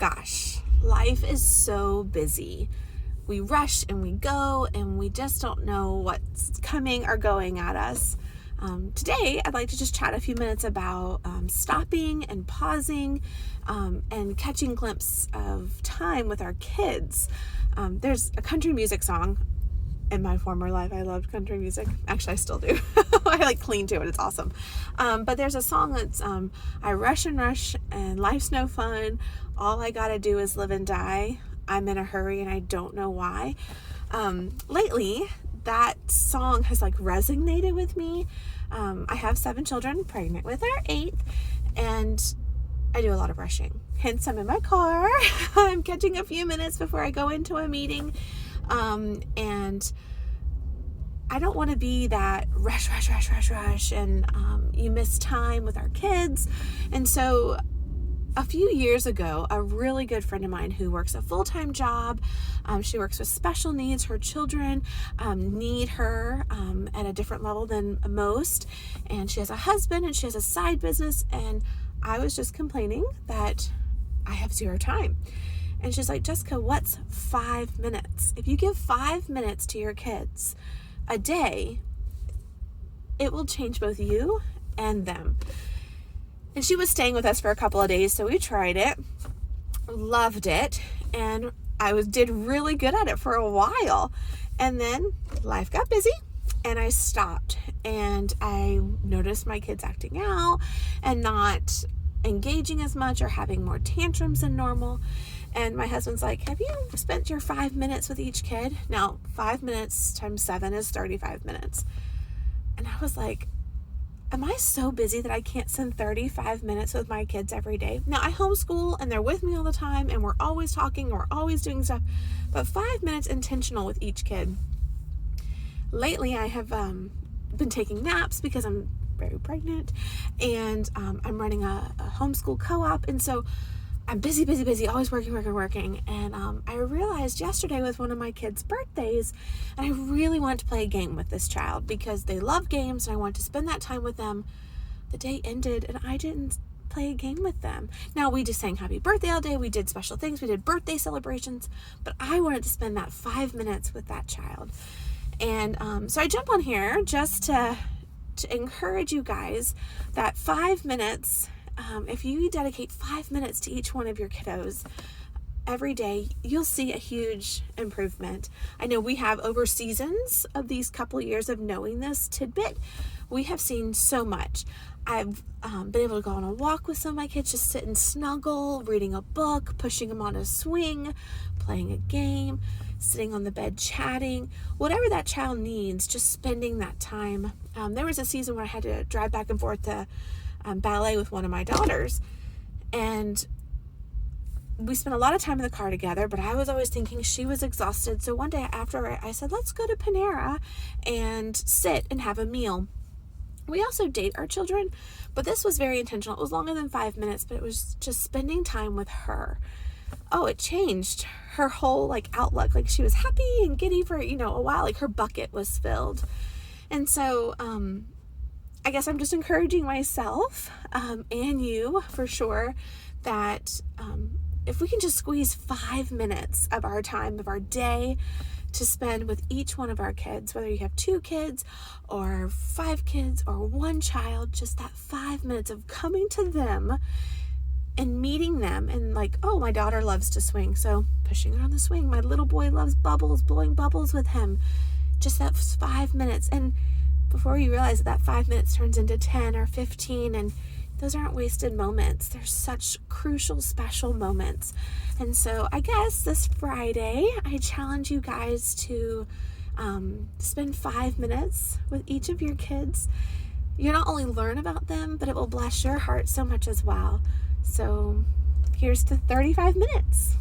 Gosh, life is so busy. We rush and we go and we just don't know what's coming or going at us. Today, I'd like to just chat a few minutes about stopping and pausing and catching a glimpse of time with our kids. There's a country music song. In my former life, I loved country music. Actually, I still do. I clean to it. It's awesome. But there's a song that's, I rush and life's no fun. All I gotta do is live and die. I'm in a hurry and I don't know why. Lately, that song has resonated with me. I have 7 children, pregnant with our 8th, and I do a lot of rushing. Hence, I'm in my car. I'm catching a few minutes before I go into a meeting. And I don't want to be that rush, and you miss time with our kids. And so a few years ago, a really good friend of mine who works a full-time job, she works with special needs. Her children need her at a different level than most. And she has a husband and she has a side business. And I was just complaining that I have 0 time. And she's like, Jessica, what's 5 minutes? If you give 5 minutes to your kids a day, it will change both you and them. And she was staying with us for a couple of days, so we tried it, loved it, and I did really good at it for a while. And then life got busy and I stopped, and I noticed my kids acting out and not engaging as much or having more tantrums than normal. And my husband's like, have you spent your 5 minutes with each kid? Now, 5 minutes times 7 is 35 minutes. And I was like, am I so busy that I can't spend 35 minutes with my kids every day? Now, I homeschool and they're with me all the time and we're always talking, we're always doing stuff, but 5 minutes intentional with each kid. Lately, I have been taking naps because I'm very pregnant, and I'm running a homeschool co-op, and so I'm busy, always working. And I realized yesterday with one of my kids' birthdays, and I really wanted to play a game with this child because they love games and I wanted to spend that time with them. The day ended and I didn't play a game with them. Now, we just sang happy birthday all day. We did special things. We did birthday celebrations, but I wanted to spend that 5 minutes with that child. And so I jump on here just to encourage you guys that 5 minutes, if you dedicate 5 minutes to each one of your kiddos every day, you'll see a huge improvement. I know we have over seasons of these couple years of knowing this tidbit. We have seen so much. I've been able to go on a walk with some of my kids, just sit and snuggle, reading a book, pushing them on a swing, playing a game, sitting on the bed chatting, whatever that child needs, just spending that time. There was a season where I had to drive back and forth to ballet with one of my daughters, and we spent a lot of time in the car together, but I was always thinking she was exhausted. So one day after, I said, let's go to Panera and sit and have a meal. We also date our children, but this was very intentional. It was longer than 5 minutes, but it was just spending time with her. Oh, it changed her whole outlook. She was happy and giddy for a while. Her bucket was filled. And so I guess I'm just encouraging myself and you for sure that if we can just squeeze 5 minutes of our time, of our day, to spend with each one of our kids, whether you have 2 kids or 5 kids or 1 child, just that 5 minutes of coming to them and meeting them, and oh, my daughter loves to swing, so pushing her on the swing. My little boy loves bubbles, blowing bubbles with him. Just that 5 minutes. And before you realize that 5 minutes turns into 10 or 15, and those aren't wasted moments. They're such crucial, special moments. And so I guess this Friday, I challenge you guys to spend 5 minutes with each of your kids. You'll not only learn about them, but it will bless your heart so much as well. So here's to 35 minutes.